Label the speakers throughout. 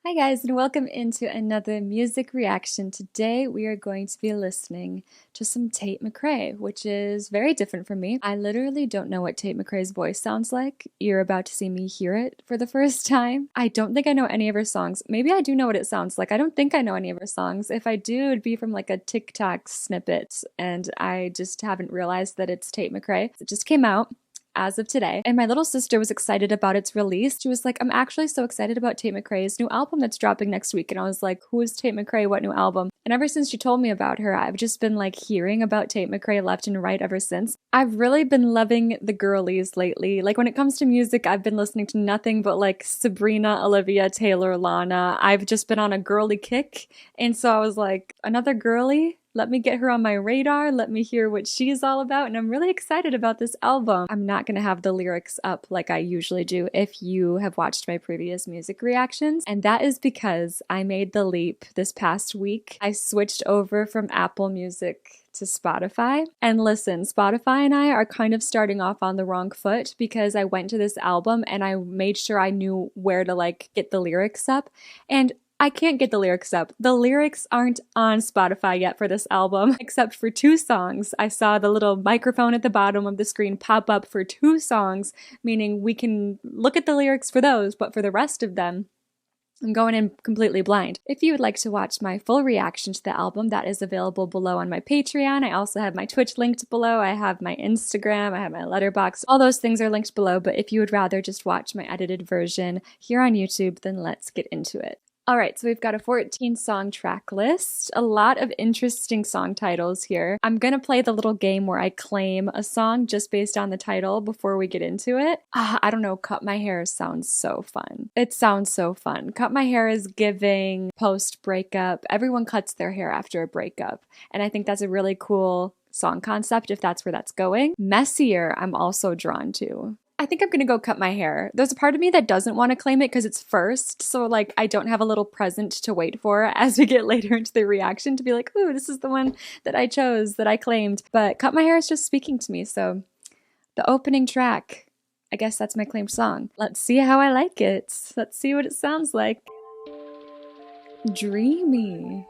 Speaker 1: Hi guys, and welcome into another music reaction. Today we are going to be listening to some Tate McRae, which is very different from me. I literally don't know what Tate McRae's voice sounds like. You're about to see me hear it for the first time. I don't think I know any of her songs. Maybe I do know what it sounds like. I don't think I know any of her songs. If I do, it'd be from like a TikTok snippet, and I just haven't realized that it's Tate McRae. It just came out as of today, and my little sister was excited about its release. She was like, I'm actually so excited about Tate McRae's new album that's dropping next week. And I was like, who is Tate McRae? What new album? And ever since she told me about her, I've just been like hearing about Tate McRae left and right ever since. I've really been loving the girlies lately. Like when it comes to music, I've been listening to nothing but like Sabrina, Olivia, Taylor, Lana. I've just been on a girly kick. And so I was like, another girly? Let me get her on my radar. Let me hear what she's all about. And I'm really excited about this album. I'm not going to have the lyrics up like I usually do if you have watched my previous music reactions. And that is because I made the leap this past week. I switched over from Apple Music to Spotify. And listen, Spotify and I are kind of starting off on the wrong foot because I went to this album and I made sure I knew where to like get the lyrics up. And I can't get the lyrics up. The lyrics aren't on Spotify yet for this album, except for 2 songs. I saw the little microphone at the bottom of the screen pop up for 2 songs, meaning we can look at the lyrics for those, but for the rest of them, I'm going in completely blind. If you would like to watch my full reaction to the album, that is available below on my Patreon. I also have my Twitch linked below. I have my Instagram. I have my Letterboxd. All those things are linked below, but if you would rather just watch my edited version here on YouTube, then let's get into it. Alright, so we've got a 14-song track list, a lot of interesting song titles here. I'm gonna play the little game where I claim a song just based on the title before we get into it. I don't know, Cut My Hair sounds so fun. It sounds so fun. Cut My Hair is giving post-breakup. Everyone cuts their hair after a breakup, and I think that's a really cool song concept if that's where that's going. Messier, I'm also drawn to. I think I'm gonna go Cut My Hair. There's a part of me that doesn't want to claim it because it's first, so like I don't have a little present to wait for as we get later into the reaction to be like, ooh, this is the one that I chose, that I claimed. But Cut My Hair is just speaking to me, so the opening track, I guess that's my claimed song. Let's see how I like it. Let's see what it sounds like. Dreamy,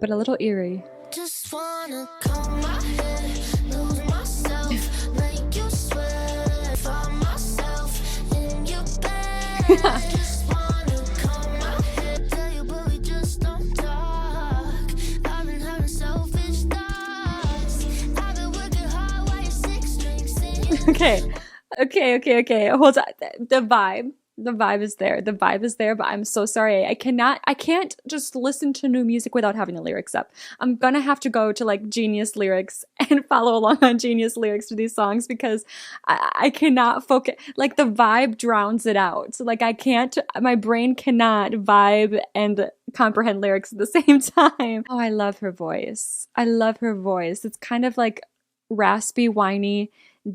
Speaker 1: but a little eerie.
Speaker 2: Just wanna comb my hair, lose myself, make you sweat, find myself in your bed. Just wanna comb my hair, tell you but we just don't talk. I've been having selfish thoughts. I've been working hard while you're 6 drinks in.
Speaker 1: Okay. Hold on. The vibe is there. The vibe is there, but I'm so sorry. I can't just listen to new music without having the lyrics up. I'm gonna have to go to like Genius Lyrics and follow along on Genius Lyrics to these songs because I cannot focus. Like the vibe drowns it out. So like my brain cannot vibe and comprehend lyrics at the same time. Oh, I love her voice. I love her voice. It's kind of like raspy, whiny,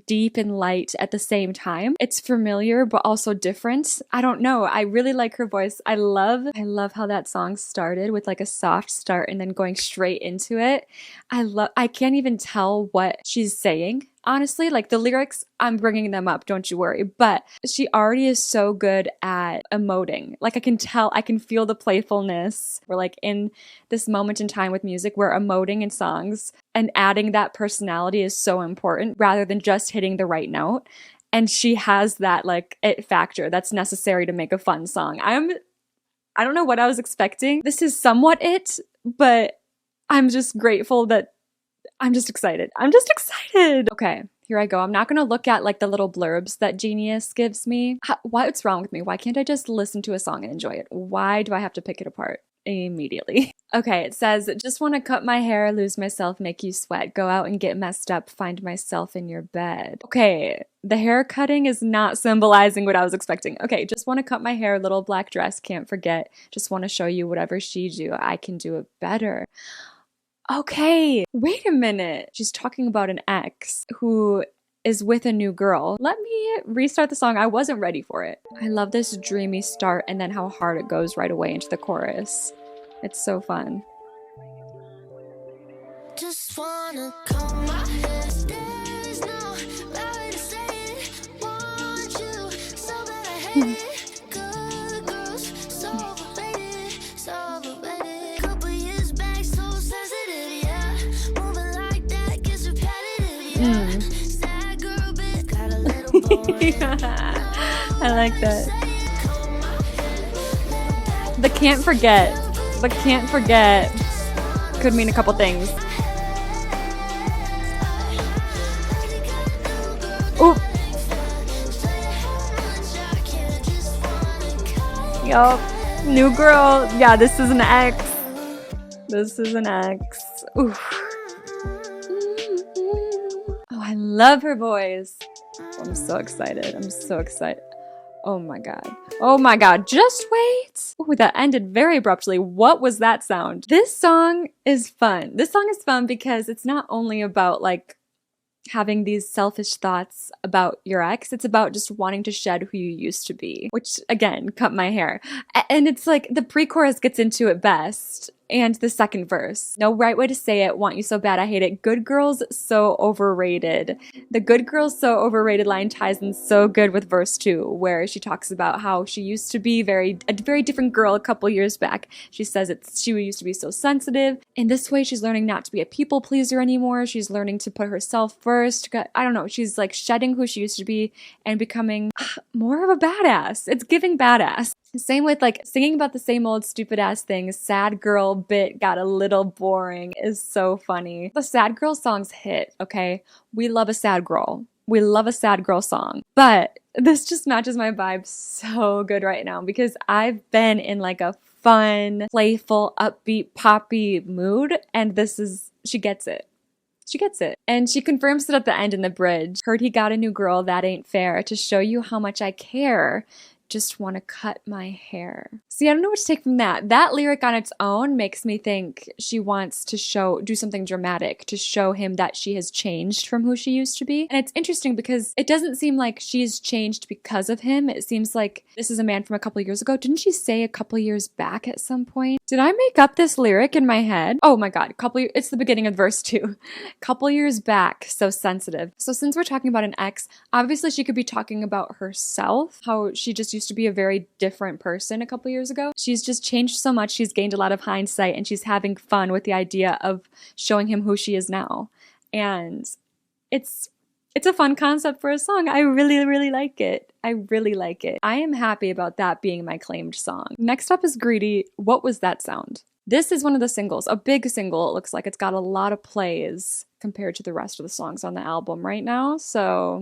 Speaker 1: deep and light at the same time. It's familiar but also different. I don't know. I really like her voice. I love how that song started with like a soft start and then going straight into it. I can't even tell what she's saying. Honestly, like the lyrics, I'm bringing them up, don't you worry. But she already is so good at emoting. Like I can feel the playfulness. We're like in this moment in time with music where emoting in songs and adding that personality is so important rather than just hitting the right note. And she has that like it factor that's necessary to make a fun song. I don't know what I was expecting. This is somewhat it, but I'm just grateful that I'm just excited. Okay, here I go. I'm not going to look at like the little blurbs that Genius gives me. What's wrong with me? Why can't I just listen to a song and enjoy it? Why do I have to pick it apart immediately? Okay, it says, just want to cut my hair, lose myself, make you sweat, go out and get messed up, find myself in your bed. Okay, the hair cutting is not symbolizing what I was expecting. Okay, just want to cut my hair, little black dress, can't forget. Just want to show you whatever she do, I can do it better. Okay, wait a minute. She's talking about an ex who is with a new girl. Let me restart the song. I wasn't ready for it. I love this dreamy start and then how hard it goes right away into the chorus. It's so fun.
Speaker 2: Just wanna comb my hair. There's no right to say it. Want you so bad I hate it. Good girls so
Speaker 1: I like that. The can't forget. The can't forget could mean a couple things. Ooh. Yup. New girl. Yeah, this is an ex. This is an ex. Ooh. Oh, I love her voice. I'm so excited. I'm so excited. Oh my God. Oh my God. Just wait. Oh, that ended very abruptly. What was that sound? This song is fun. This song is fun because it's not only about like having these selfish thoughts about your ex, it's about just wanting to shed who you used to be, which again, cut my hair. And it's like the pre-chorus gets into it best. And the second verse, no right way to say it, want you so bad, I hate it. Good girls, so overrated. The good girls, so overrated line ties in so good with verse 2, where she talks about how she used to be a very different girl a couple years back. She says she used to be so sensitive. In this way, she's learning not to be a people pleaser anymore. She's learning to put herself first. I don't know. She's like shedding who she used to be and becoming more of a badass. It's giving badass. Same with like singing about the same old stupid ass things. Sad girl bit got a little boring is so funny. The sad girl songs hit, okay? We love a sad girl. We love a sad girl song. But this just matches my vibe so good right now because I've been in like a fun, playful, upbeat, poppy mood and she gets it. She gets it. And she confirms it at the end in the bridge. Heard he got a new girl, that ain't fair. To show you how much I care. Just want to cut my hair. See, I don't know what to take from that. That lyric on its own makes me think she wants to do something dramatic to show him that she has changed from who she used to be. And it's interesting because it doesn't seem like she's changed because of him. It seems like this is a man from a couple of years ago. Didn't she say a couple of years back at some point? Did I make up this lyric in my head? Oh my God, it's the beginning of verse 2. Couple years back, so sensitive. So since we're talking about an ex, obviously she could be talking about herself, how she just used to be a very different person a couple years ago. She's just changed so much. She's gained a lot of hindsight and she's having fun with the idea of showing him who she is now. And it's a fun concept for a song. I really, really like it. I really like it. I am happy about that being my claimed song. Next up is Greedy. What was that sound? This is one of the singles, a big single. It looks like it's got a lot of plays compared to the rest of the songs on the album right now. So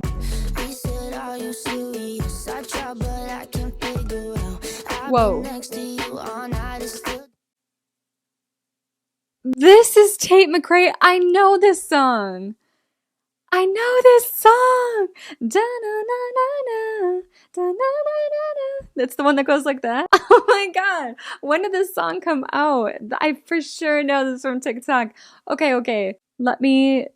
Speaker 1: whoa. This is Tate McRae. I know this song. I know this song. Da-na-na-na-na, da-na-na-na-na. That's the one that goes like that. Oh my God. When did this song come out? I for sure know this from TikTok. Okay. Let me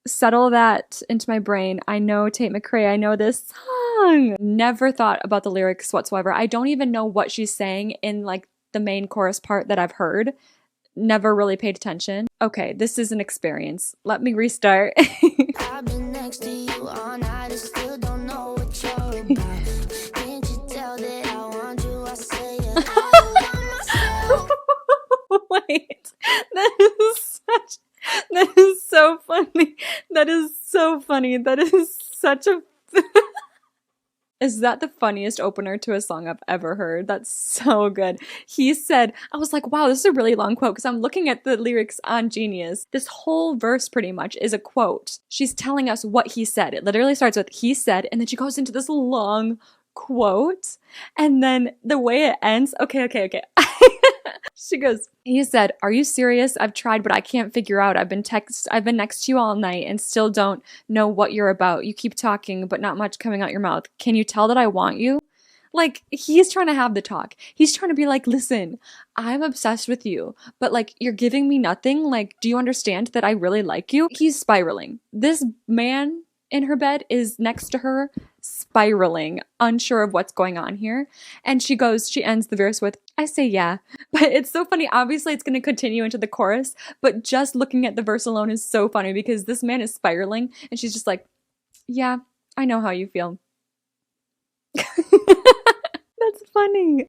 Speaker 1: settle that into my brain. I know Tate McRae. I know this song. Never thought about the lyrics whatsoever. I don't even know what she's saying in like the main chorus part that I've heard. Never really paid attention. Okay, this is an experience. Let me restart. I've been next to you all night and still don't know what you're about. Can't you tell that I want you? I say it. Wait, that is so funny. That is so funny. That is such a... Is that the funniest opener to a song I've ever heard? That's so good. He said, I was like, wow, this is a really long quote because I'm looking at the lyrics on Genius. This whole verse pretty much is a quote. She's telling us what he said. It literally starts with he said, and then she goes into this long quote. And then the way it ends, okay. She goes, he said, are you serious? I've tried, but I can't figure out. I've been next to you all night and still don't know what you're about. You keep talking, but not much coming out your mouth. Can you tell that I want you? Like, he's trying to have the talk. He's trying to be like, listen, I'm obsessed with you, but like, you're giving me nothing. Like, do you understand that I really like you? He's spiraling. This man in her bed is next to her, spiraling, unsure of what's going on here. And she ends the verse with, I say yeah. But it's so funny. Obviously, it's going to continue into the chorus, but just looking at the verse alone is so funny because this man is spiraling and she's just like, yeah, I know how you feel. That's funny.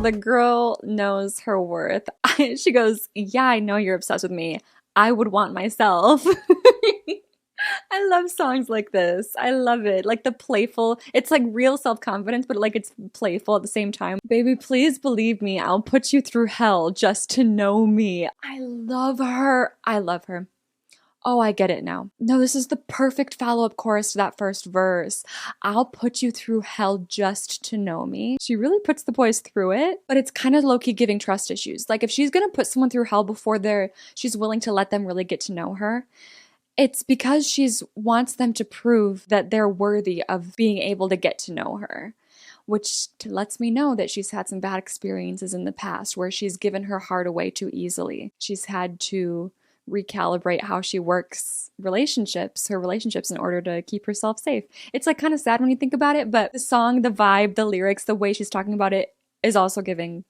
Speaker 1: The girl knows her worth. She goes, yeah, I know you're obsessed with me. I would want myself. I love songs like this. I love it. Like the playful, it's like real self-confidence, but like it's playful at the same time. Baby, please believe me. I'll put you through hell just to know me. I love her. I love her. Oh, I get it now. No, this is the perfect follow-up chorus to that first verse. I'll put you through hell just to know me. She really puts the boys through it, but it's kind of low-key giving trust issues. Like if she's gonna put someone through hell before she's willing to let them really get to know her, it's because she's wants them to prove that they're worthy of being able to get to know her, which lets me know that she's had some bad experiences in the past where she's given her heart away too easily. She's had to recalibrate how she works her relationships in order to keep herself safe. It's like kind of sad when you think about it, but the song, the vibe, the lyrics, the way she's talking about it is also giving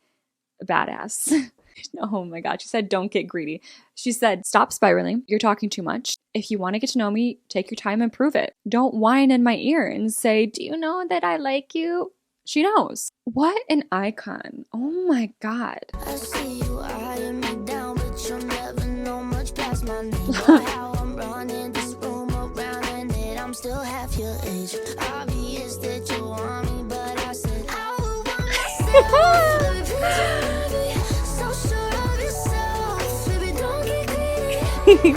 Speaker 1: a badass. Oh my God. She said, don't get greedy. She said, stop spiraling. You're talking too much. If you want to get to know me, take your time and prove it. Don't whine in my ear and say, do you know that I like you? She knows. What an icon. Oh my God.
Speaker 2: I see you eyeing me down, but you'll never know much past my name. Or how I'm running this room around and that I'm still half your age. Obvious that you want me, but I said I would want myself. Let me picture me, so sure of yourself. Baby, don't get greedy.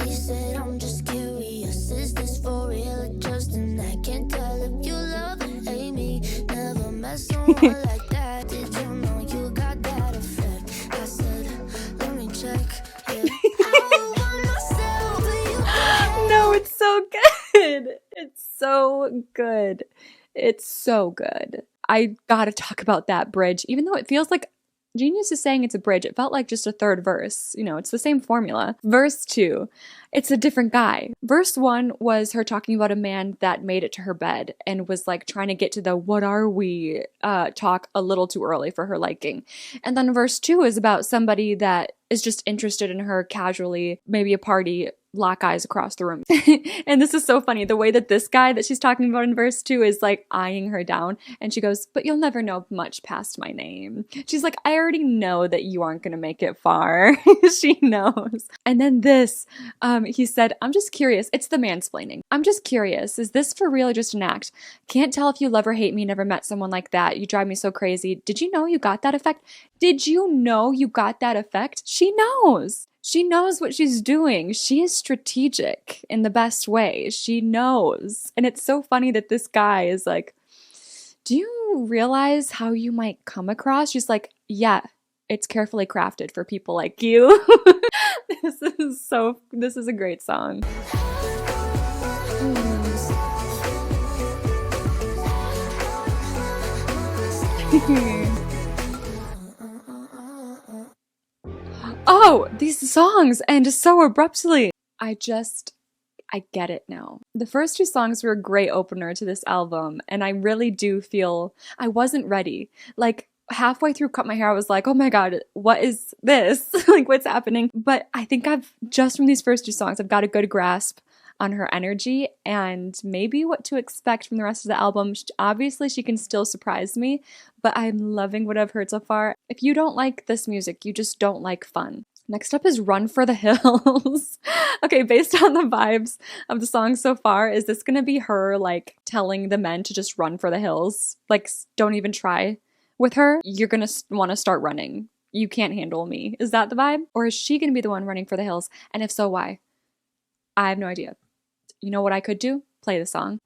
Speaker 2: He said I'm just curious, is this for real or just an act? Can't tell if you love or hate me. Never met someone like that. Did you know you got that effect? I said, let me check. Yeah. I want myself, but you got
Speaker 1: No, it's so good. It's so good. It's so good. I gotta talk about that bridge. Even though it feels like Genius is saying it's a bridge, it felt like just a third verse. You know, it's the same formula. Verse 2, it's a different guy. Verse 1 was her talking about a man that made it to her bed and was like trying to get to the what are we talk a little too early for her liking. And then verse 2 is about somebody that is just interested in her casually, maybe a party, lock eyes across the room. And this is so funny. The way that this guy that she's talking about in verse 2 is like eyeing her down. And she goes, but you'll never know much past my name. She's like, I already know that you aren't going to make it far. She knows. And then this, he said, I'm just curious. It's the mansplaining. I'm just curious. Is this for real or just an act? Can't tell if you love or hate me. Never met someone like that. You drive me so crazy. Did you know you got that effect? Did you know you got that effect? She knows. She knows what she's doing. She is strategic in the best way. She knows. And it's so funny that this guy is like, do you realize how you might come across? She's like, yeah, it's carefully crafted for people like you. This is a great song. Oh, these songs end so abruptly. I get it now. The first two songs were a great opener to this album, and I really do feel I wasn't ready. Like halfway through Cut My Hair, I was like, oh my God, what is this? Like, what's happening? But I think just from these first two songs, I've got a good grasp on her energy and maybe what to expect from the rest of the album. Obviously, she can still surprise me, but I'm loving what I've heard so far. If you don't like this music, you just don't like fun. Next up is Run for the Hills. Okay, based on the vibes of the song so far, is this gonna be her like telling the men to just run for the hills? Like, don't even try with her. You're gonna want to start running. You can't handle me. Is that the vibe? Or is she gonna be the one running for the hills? And if so, why? I have no idea. You know what I could do? Play the song.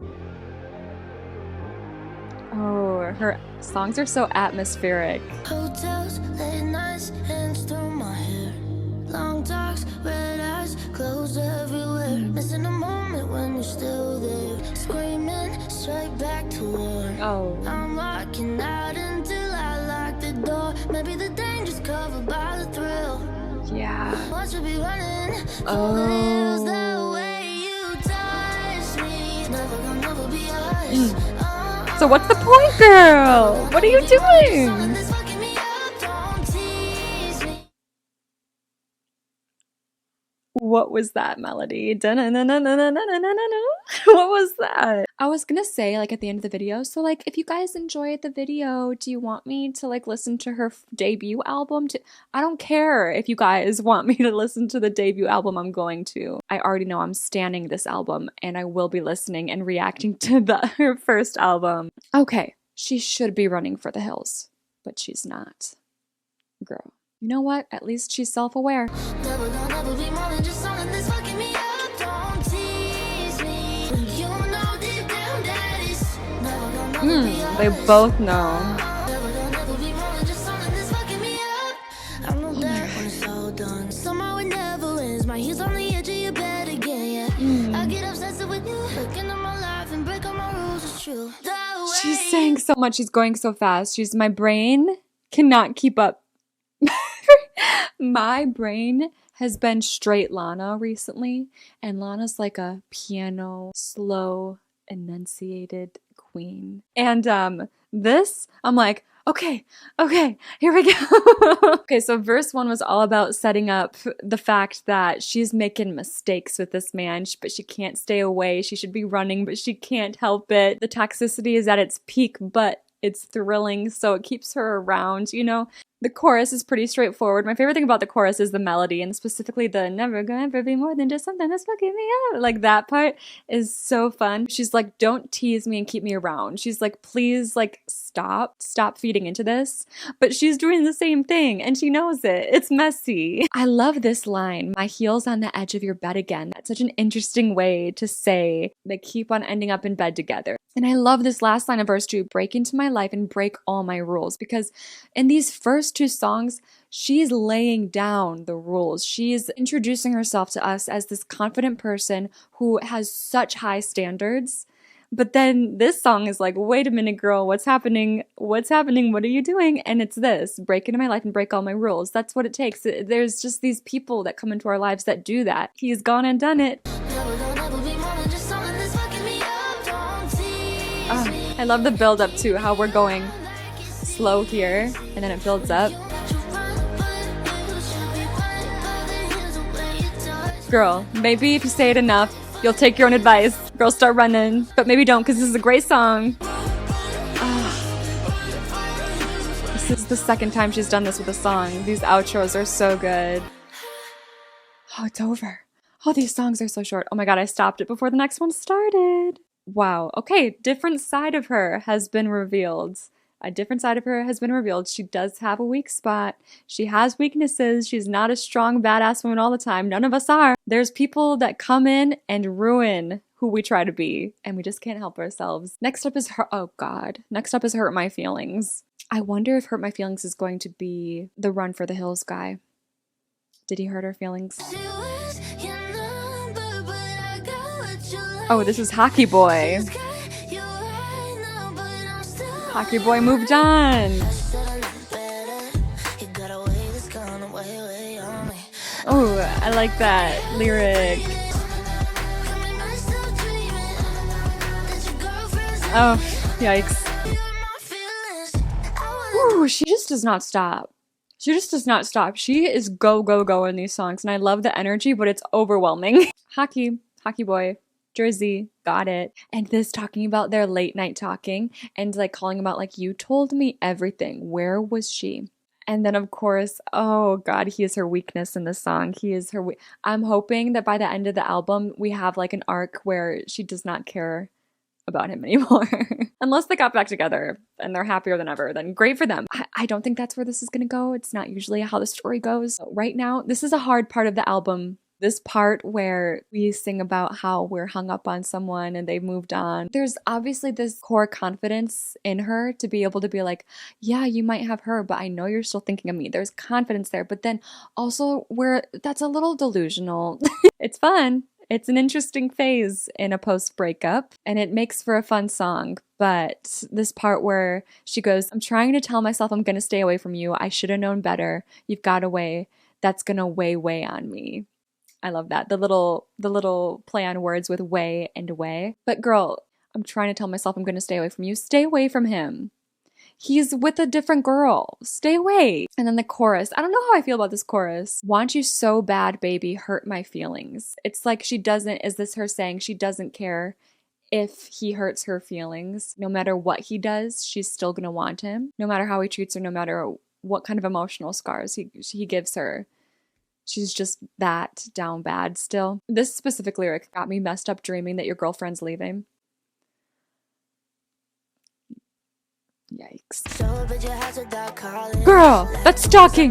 Speaker 1: Oh, her songs are so atmospheric.
Speaker 2: hotels, late nights, hands through my hair. Long talks, red eyes, clothes everywhere. Missing a moment when you're still there. Screaming straight back to war.
Speaker 1: Oh.
Speaker 2: I'm walking out until I lock the door. Maybe the danger's covered by the thrill.
Speaker 1: Yeah.
Speaker 2: Watch you be running for the hills the way you touch me. Never be us.
Speaker 1: So what's the point, girl? What are you doing? What was that melody? What was that? I was gonna say, like, at the end of the video, so, like, if you guys enjoyed the video, do you want me to, like, listen to her debut album? I don't care if you guys want me to listen to the debut album, I'm going to. I already know I'm standing this album, and I will be listening and reacting to her first album. Okay, she should be running for the hills, but she's not. Girl. You know what? At least she's self-aware.
Speaker 2: Never gonna ever be more than just something that's fucking me up. Don't tease me. You know deep down that it's never gonna ever be
Speaker 1: They both know.
Speaker 2: Never gonna ever be more than just something that's fucking me up. I know that when it's all done, somehow it never ends. My heels on the edge of your bed again, yeah. I get obsessed with you, looking at my life and break all my rules. It's true.
Speaker 1: She's saying so much. She's going so fast. My brain cannot keep up. My brain has been straight Lana recently, and Lana's like a piano, slow, enunciated queen. And this, I'm like, okay, here we go. Okay, so verse 1 was all about setting up the fact that she's making mistakes with this man, but she can't stay away. She should be running, but she can't help it. The toxicity is at its peak, but it's thrilling, so it keeps her around, you know? The chorus is pretty straightforward. My favorite thing about the chorus is the melody, and specifically the never gonna ever be more than just something that's fucking me up. Like, that part is so fun. She's like, don't tease me and keep me around. She's like, please, like, stop feeding into this. But she's doing the same thing, and she knows it. It's messy. I love this line, my heels on the edge of your bed again. That's such an interesting way to say they keep on ending up in bed together. And I love this last line of verse 2, break into my life and break all my rules, because in these first two songs, she's laying down the rules. She's introducing herself to us as this confident person who has such high standards. But then this song is like, wait a minute, girl, what's happening? What are you doing? And it's this, break into my life and break all my rules. That's what it takes. There's just these people that come into our lives that do that. He's gone and done it. I love the build up too, how we're going slow here and then it builds up. Girl, maybe if you say it enough, you'll take your own advice. Girl, start running. But maybe don't, because this is a great song. This is the second time she's done this with a song. These outros are so good. Oh, it's over. Oh, these songs are so short. Oh my god, I stopped it before the next one started. Wow. Okay, different side of her has been revealed. A different side of her has been revealed. She does have a weak spot. She has weaknesses. She's not a strong, badass woman all the time. None of us are. There's people that come in and ruin who we try to be, and we just can't help ourselves. Next up is her. Oh god. Next up is Hurt My Feelings. I wonder if Hurt My Feelings is going to be the Run for the Hills guy. Did he hurt her feelings? Oh, this is Hockey Boy. Hockey Boy moved on. Oh, I like that lyric. Oh, yikes. Ooh, she just does not stop. She just does not stop. She is go, go, go in these songs, and I love the energy, but it's overwhelming. Hockey Boy. Jersey, got it. And this talking about their late night talking and like calling him out like, you told me everything. Where was she? And then of course, oh god, he is her weakness in this song. He is her I'm hoping that by the end of the album, we have like an arc where she does not care about him anymore. Unless they got back together and they're happier than ever, then great for them. I don't think that's where this is gonna go. It's not usually how the story goes. Right now, this is a hard part of the album. This part where we sing about how we're hung up on someone and they've moved on. There's obviously this core confidence in her to be able to be like, yeah, you might have her, but I know you're still thinking of me. There's confidence there. But then also where that's a little delusional. It's fun. It's an interesting phase in a post-breakup, and it makes for a fun song. But this part where she goes, I'm trying to tell myself I'm going to stay away from you. I should have known better. You've got a way that's going to weigh on me. I love that. The little play on words with way and way. But girl, I'm trying to tell myself I'm going to stay away from you. Stay away from him. He's with a different girl. Stay away. And then the chorus. I don't know how I feel about this chorus. Want you so bad, baby, hurt my feelings. It's like she doesn't, is this her saying she doesn't care if he hurts her feelings? No matter what he does, she's still gonna want him. No matter how he treats her, no matter what kind of emotional scars he gives her. She's just that down bad still. This specific lyric got me messed up dreaming that your girlfriend's leaving. Yikes. Girl, that's stalking.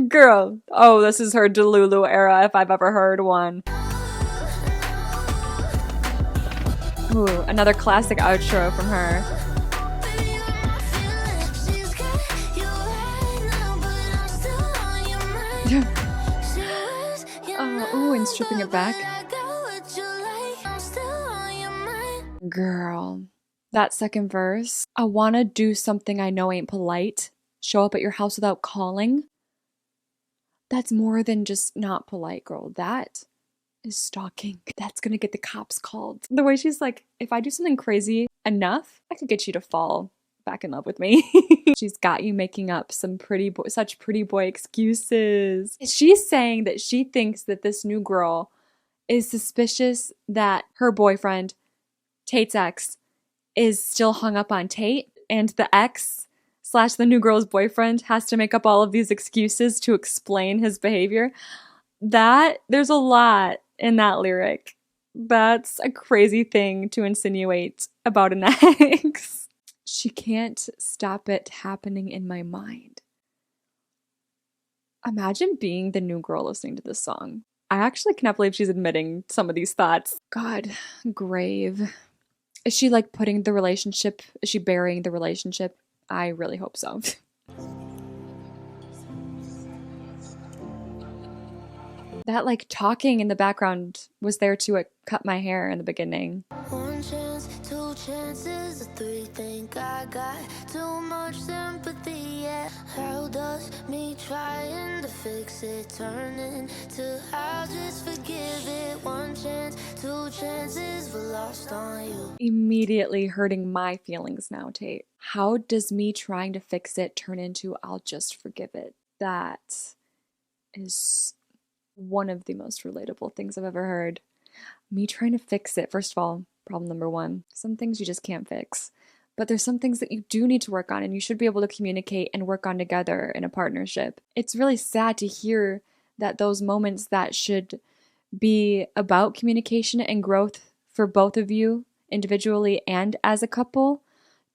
Speaker 1: Girl. Oh, this is her Delulu era if I've ever heard one. Ooh, another classic outro from her. Oh, and stripping it back. Girl, that second verse. I wanna do something I know ain't polite. Show up at your house without calling. That's more than just not polite, girl. That is stalking. That's gonna get the cops called. The way she's like, if I do something crazy enough, I could get you to fall back in love with me. She's got you making up some such pretty boy excuses. She's saying that she thinks that this new girl is suspicious that her boyfriend, Tate's ex, is still hung up on Tate, and the ex / the new girl's boyfriend has to make up all of these excuses to explain his behavior. There's a lot in that lyric. That's a crazy thing to insinuate about an ex. She can't stop it happening in my mind. Imagine being the new girl listening to this song. I actually cannot believe she's admitting some of these thoughts. God, grave. Is she like putting the relationship, is she burying the relationship? I really hope so. That like talking in the background was there to cut my hair in the beginning.
Speaker 2: One chance, two chances, three think I got too much sympathy. Yeah, how does me trying to fix it turn into I'll just forgive it? One chance, two chances, we're lost on you.
Speaker 1: Immediately hurting my feelings now, Tate. How does me trying to fix it turn into I'll just forgive it? That is one of the most relatable things I've ever heard. Me trying to fix it. First of all, problem number one, some things you just can't fix. But there's some things that you do need to work on, and you should be able to communicate and work on together in a partnership. It's really sad to hear that those moments that should be about communication and growth for both of you individually and as a couple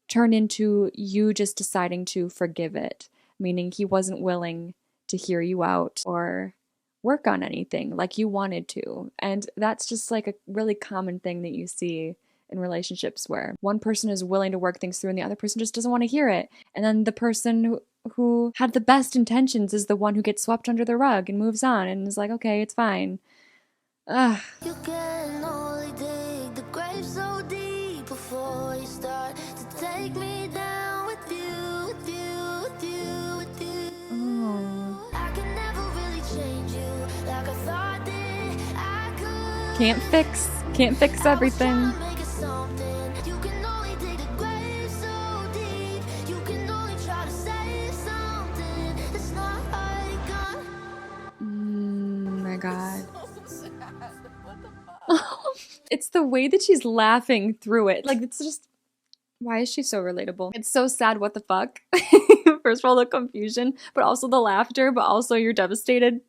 Speaker 1: turn into you just deciding to forgive it, meaning he wasn't willing to hear you out or work on anything like you wanted to. And that's just like a really common thing that you see in relationships where one person is willing to work things through and the other person just doesn't want to hear it. And then the person who had the best intentions is the one who gets swept under the rug and moves on and is like, okay, it's fine. Ugh.
Speaker 2: You can only dig the grave so deep before you start to take me down with you, with you, with you, with you.
Speaker 1: Oh.
Speaker 2: I can never really change you like I thought that I could.
Speaker 1: Can't fix everything.
Speaker 2: I was trying to make it something. You can only dig the grave so deep. You can only try to say something. It's not already gone.
Speaker 1: My God. It's the way that she's laughing through it. Like, it's just, why is she so relatable? It's so sad, what the fuck? First of all, the confusion, but also the laughter, but also you're devastated.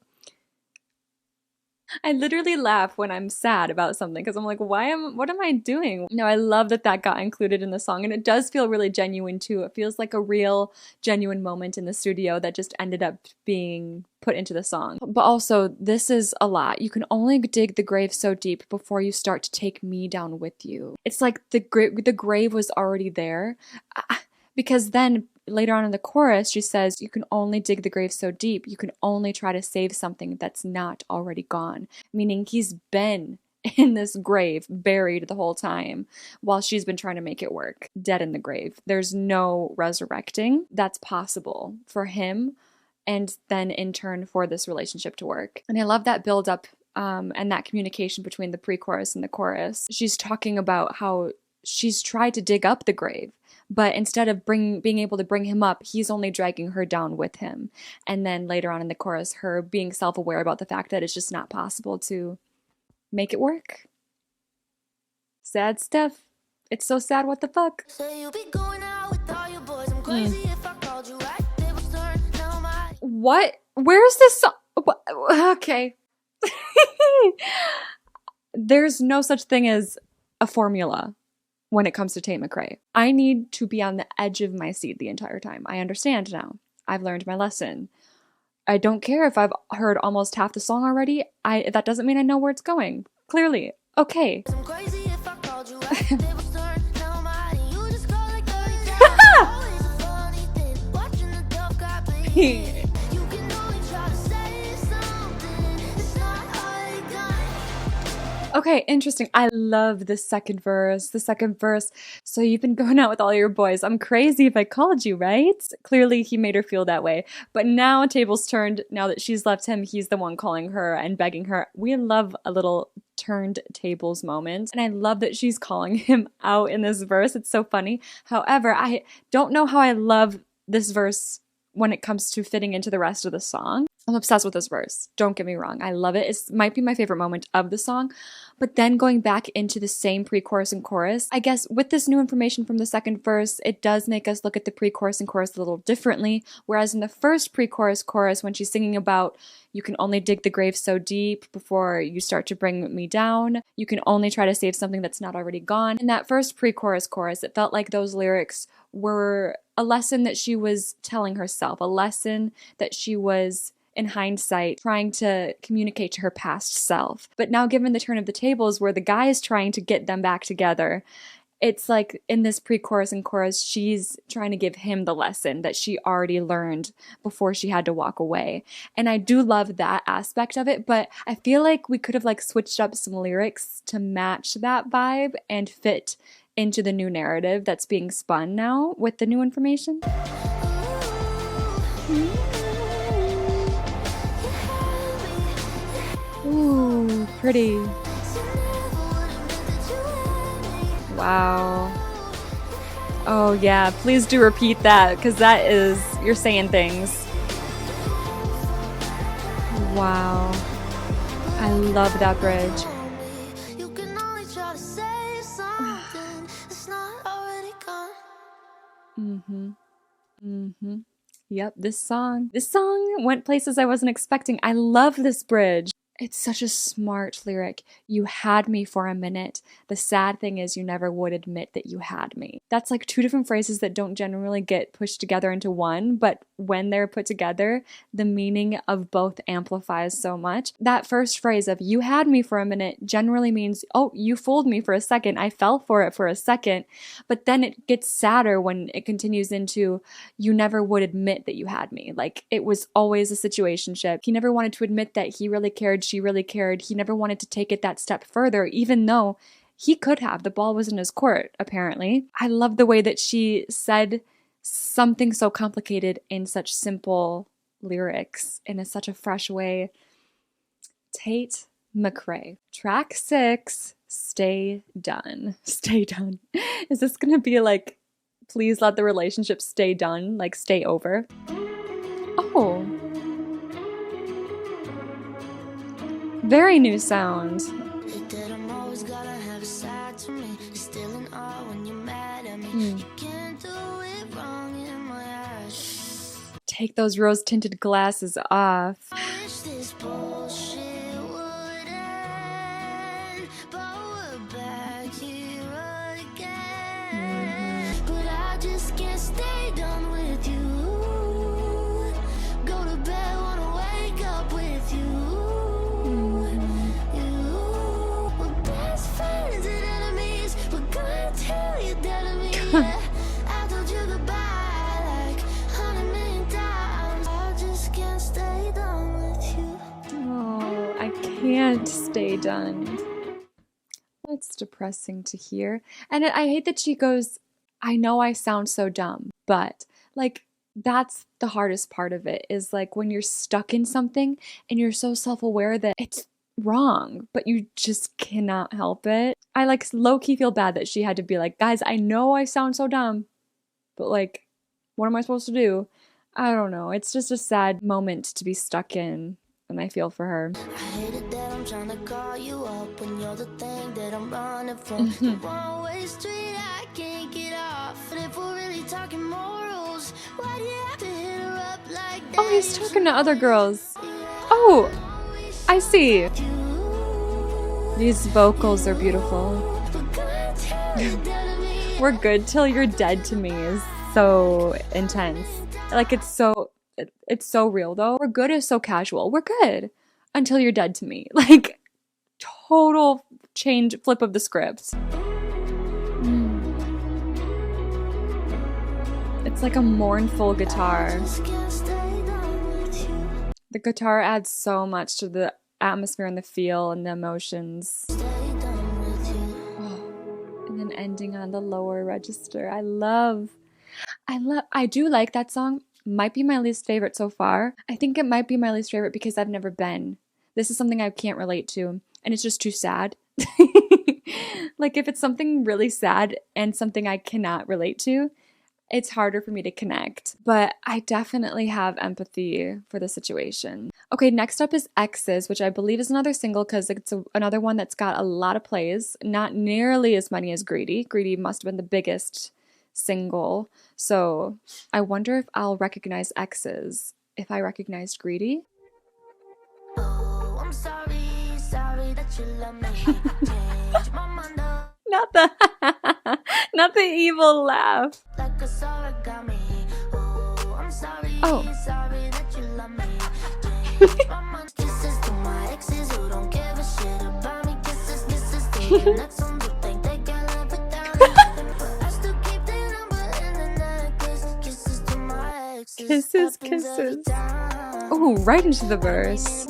Speaker 1: I literally laugh when I'm sad about something because I'm like, what am I doing? No, I love that that got included in the song, and it does feel really genuine too. It feels like a real genuine moment in the studio that just ended up being put into the song. But also, this is a lot. You can only dig the grave so deep before you start to take me down with you. It's like the grave was already there, because then later on in the chorus, she says, you can only dig the grave so deep. You can only try to save something that's not already gone. Meaning he's been in this grave, buried the whole time, while she's been trying to make it work. Dead in the grave. There's no resurrecting that's possible for him and then in turn for this relationship to work. And I love that build up and that communication between the pre-chorus and the chorus. She's talking about how she's tried to dig up the grave, but instead of being able to bring him up, he's only dragging her down with him. And then later on in the chorus, her being self-aware about the fact that it's just not possible to make it work. Sad stuff. It's so sad, what the fuck?
Speaker 2: Say you be going out with all your boys. I'm crazy if I called you right. They was turned, now my
Speaker 1: What? Where's this song? Okay. There's no such thing as a formula when it comes to Tate McRae. I need to be on the edge of my seat the entire time. I understand now. I've learned my lesson. I don't care if I've heard almost half the song already. That doesn't mean I know where it's going. Clearly. Okay.
Speaker 2: I'm crazy if I called you right. They was turned, now my you just call like 30 times. Always a funny thing. Watching the dove got bleed. You can only try to say something. It's not all you got.
Speaker 1: Okay, interesting. I love the second verse. The second verse. So you've been going out with all your boys. I'm crazy if I called you, right? Clearly he made her feel that way. But now tables turned. Now that she's left him, he's the one calling her and begging her. We love a little turned tables moment. And I love that she's calling him out in this verse. It's so funny. However, I don't know how I love this verse when it comes to fitting into the rest of the song. I'm obsessed with this verse. Don't get me wrong. I love it. It might be my favorite moment of the song. But then going back into the same pre-chorus and chorus, I guess with this new information from the second verse, it does make us look at the pre-chorus and chorus a little differently. Whereas in the first pre-chorus chorus, when she's singing about, you can only dig the grave so deep before you start to bring me down. You can only try to save something that's not already gone. In that first pre-chorus chorus, it felt like those lyrics were a lesson that she was telling herself, a lesson that she was, in hindsight, trying to communicate to her past self. But now given the turn of the tables where the guy is trying to get them back together, it's like in this pre-chorus and chorus, she's trying to give him the lesson that she already learned before she had to walk away. And I do love that aspect of it, but I feel like we could have like switched up some lyrics to match that vibe and fit into the new narrative that's being spun now with the new information. Ooh, pretty. Wow. Oh yeah, please do repeat that, because that is, you're saying things. Wow. I love that bridge.
Speaker 2: You can only try to say something. It's not already gone.
Speaker 1: Yep, this song went places I wasn't expecting. I love this bridge. It's such a smart lyric. You had me for a minute. The sad thing is you never would admit that you had me. That's like two different phrases that don't generally get pushed together into one, but when they're put together, the meaning of both amplifies so much. That first phrase of you had me for a minute generally means, oh, you fooled me for a second. I fell for it for a second. But then it gets sadder when it continues into you never would admit that you had me. Like it was always a situationship. He never wanted to admit that he really cared. She really cared. He never wanted to take it that step further, even though he could have. The ball was in his court, apparently. I love the way that she said something so complicated in such simple lyrics in such a fresh way. Tate McRae. Track 6, Stay Done. Stay done. Is this gonna be like, please let the relationship stay done, like stay over? Oh. Very new sound.
Speaker 2: I'm always gotta have a side to me. You're still in awe when you're mad at me. You can't do it wrong in my eyes.
Speaker 1: Take those rose-tinted glasses off.
Speaker 2: I wish this bullshit would end, but we're back here again. But I just can't stay done with you. Go to bed, wanna wake up with you. We're best friends and enemies. We're gonna tell you dead to me. Yeah. I told you goodbye like 100 million times. I just can't stay done with you.
Speaker 1: Oh, I can't stay done. That's depressing to hear. And I hate that she goes, I know I sound so dumb, but like That's the hardest part of it, is like when you're stuck in something and you're so self-aware that it's wrong, but you just cannot help it. I like low-key feel bad that she had to be like, guys, I know I sound so dumb, but like, what am I supposed to do? I don't know. It's just a sad moment to be stuck in, and I feel for her.
Speaker 2: I hate it that I'm trying to call you up when you're the thing that I'm running from. The one-way street I can't get off. But if we're really talking morals, why do you have to hit her up like that?
Speaker 1: Oh, he's talking to other girls. Oh, I see. These vocals are beautiful. We're good till you're dead to me is so intense. Like it's so real though. We're good is so casual. We're good until you're dead to me. Like total change, flip of the script. It's like a mournful guitar. The guitar adds so much to the atmosphere and the feel and the emotions. And then ending on the lower register. I do like that song. Might be my least favorite so far. I think it might be my least favorite because I've never been. This is something I can't relate to, and it's just too sad. Like if it's something really sad and something I cannot relate to, it's harder for me to connect. But I definitely have empathy for the situation. Okay, next up is Exes, which I believe is another single because it's another one that's got a lot of plays. Not nearly as many as Greedy. Greedy must have been the biggest single. So I wonder if I'll recognize Exes if I recognized Greedy.
Speaker 2: Oh, I'm sorry that you love me. Change my mind up
Speaker 1: Not the not the evil laugh.
Speaker 2: like a origami. Oh, I'm sorry that you love me. Change my mind. Kisses to my exes who don't give a shit about me. Kisses to the next ones who think they can live without me. But I still keep their number in the necklace. Kisses to my exes.
Speaker 1: Kisses,
Speaker 2: Happens every
Speaker 1: kisses.
Speaker 2: time.
Speaker 1: Oh, right into the verse.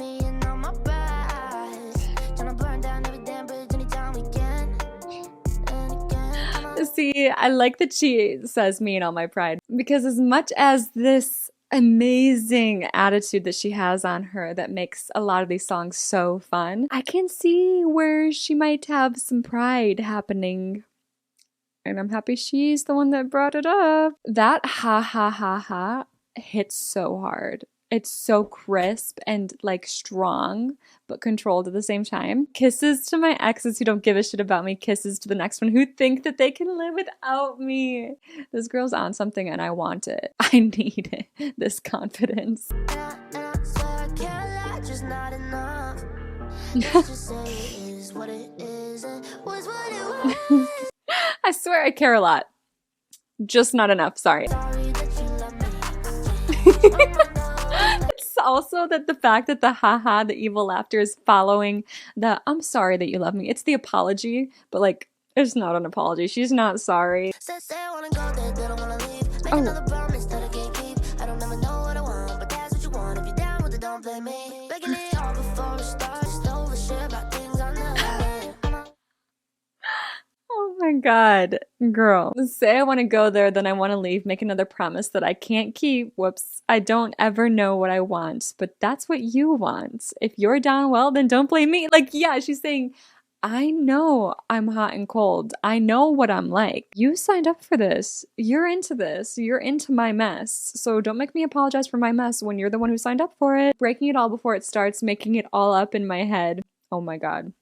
Speaker 1: See, I like that she says me and all my pride, because as much as this amazing attitude that she has on her that makes a lot of these songs so fun, I can see where she might have some pride happening. And I'm happy she's the one that brought it up. That ha ha ha ha hits so hard. It's so crisp and like strong, but controlled at the same time. Kisses to my exes who don't give a shit about me. Kisses to the next one who think that they can live without me. This girl's on something and I want it. I need it. This confidence. I swear I care a lot. Just not enough. Sorry. It's also that the fact that the haha, the evil laughter is following the I'm sorry that you love me. It's the apology, but like it's not an apology. She's not sorry. Oh my God, girl. Say I want to go there, then I want to leave, make another promise that I can't keep. Whoops. I don't ever know what I want, but that's what you want. If you're down well, then don't blame me. Like, yeah, she's saying, I know I'm hot and cold. I know what I'm like. You signed up for this. You're into this. You're into my mess. So don't make me apologize for my mess when you're the one who signed up for it. Breaking it all before it starts, making it all up in my head. Oh my God.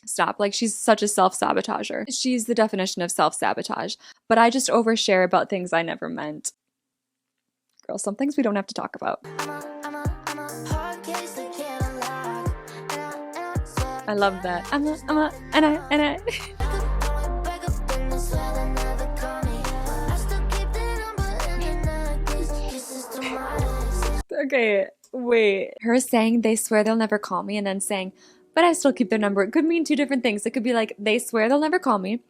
Speaker 1: Stop. Like, she's such a self-sabotager. She's the definition of self-sabotage. But I just overshare about things I never meant. Girl, some things we don't have to talk about. I love that. And I. Okay, wait. Her saying they swear they'll never call me and then saying, but I still keep their number. It could mean two different things. It could be like, they swear they'll never call me,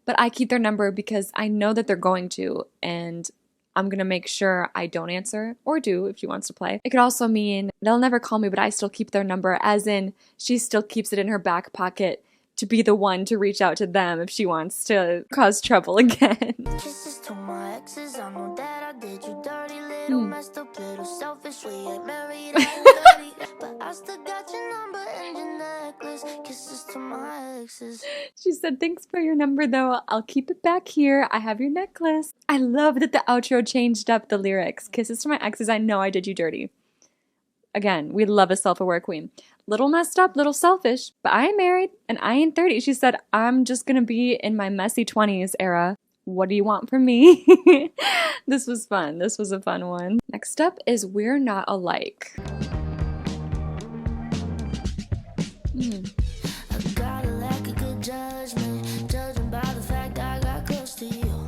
Speaker 1: but I keep their number because I know that they're going to, and I'm going to make sure I don't answer, or do if she wants to play. It could also mean they'll never call me, but I still keep their number, as in she still keeps it in her back pocket to be the one to reach out to them if she wants to cause trouble again.
Speaker 2: Kisses to my exes, I know that I did you dirty, little messed up, little selfish. We ain't married, I ain't 30, but I still got your number and your necklace. Kisses to my exes.
Speaker 1: She said, thanks for your number though. I'll keep it back here. I have your necklace. I love that the outro changed up the lyrics. Kisses to my exes, I know I did you dirty. Again, we love a self-aware queen. Little messed up, little selfish, but I ain't married and I ain't 30. She said, I'm just gonna be in my messy 20s era. What do you want from me? This was fun. This was a fun one. Next up is We're Not Alike.
Speaker 2: I got a lack of good judgment, judging by the fact I got close to you.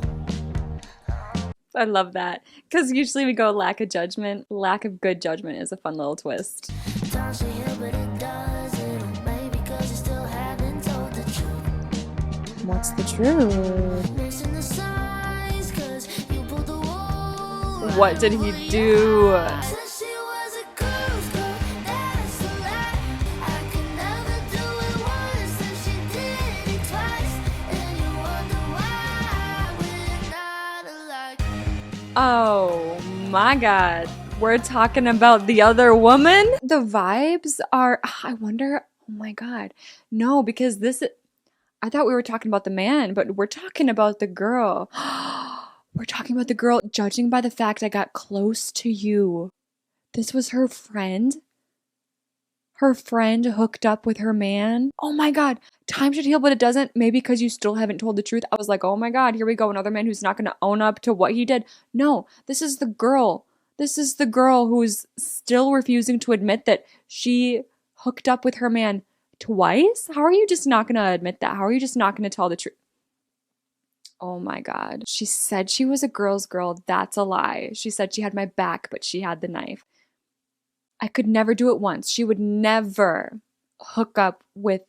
Speaker 1: I love that. Because usually we go lack of judgment. Lack of good judgment is a fun little twist.
Speaker 2: Time should heal, but it doesn't. Maybe because you still haven't told the truth.
Speaker 1: What's the truth?
Speaker 2: Missing the signs, 'cause you pulled the wool.
Speaker 1: What did he do?
Speaker 2: Said she was a girl's girl, that's a lie. I could never do it once, and she did it twice. And you wonder why we're not alike.
Speaker 1: Oh my god. We're talking about the other woman? The vibes are, I wonder, oh my god. No, because I thought we were talking about the man, but we're talking about the girl. We're talking about the girl, judging by the fact I got close to you. This was her friend? Her friend hooked up with her man? Oh my god. Time should heal, but it doesn't. Maybe because you still haven't told the truth. I was like, oh my god, here we go. Another man who's not going to own up to what he did. No, this is the girl. This is the girl who's still refusing to admit that she hooked up with her man twice? How are you just not going to admit that? How are you just not going to tell the truth? Oh my god. She said she was a girl's girl. That's a lie. She said she had my back, but she had the knife. I could never do it once. She would never hook up with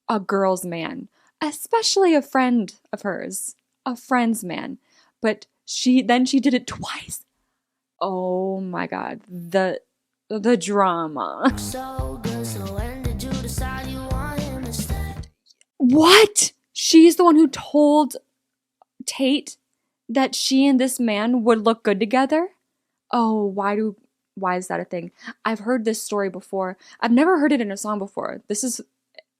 Speaker 1: a girl's man, especially a friend of hers, a friend's man. But she did it twice. Oh my god, the drama.
Speaker 2: So good, so when did you decide you want him instead?
Speaker 1: What? She's the one who told Tate that she and this man would look good together? Oh, why is that a thing? I've heard this story before. I've never heard it in a song before. This is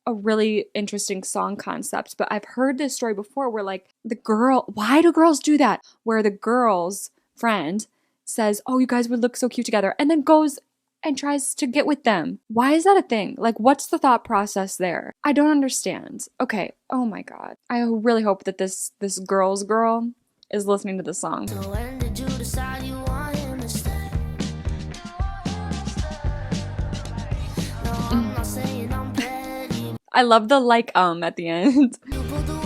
Speaker 1: a really interesting song concept, but I've heard this story before where like why do girls do that? Where the girl's friend says, oh, you guys would look so cute together, and then goes and tries to get with them. Why is that a thing? Like, what's the thought process there? I don't understand. Okay, oh my god. I really hope that this girl's girl is listening to this song.
Speaker 2: So when did you decide you want him instead? No, I'm not saying I'm petty.
Speaker 1: I love the at the end.
Speaker 2: You pulled the wool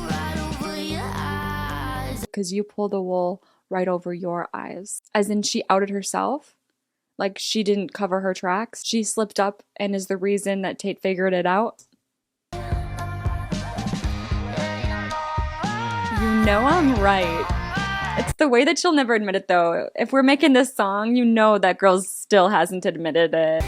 Speaker 2: right over your eyes.
Speaker 1: Because you pull the wool right over your eyes. As in she outed herself? Like she didn't cover her tracks? She slipped up and is the reason that Tate figured it out? You know I'm right. It's the way that she'll never admit it though. If we're making this song, you know that girl still hasn't admitted it.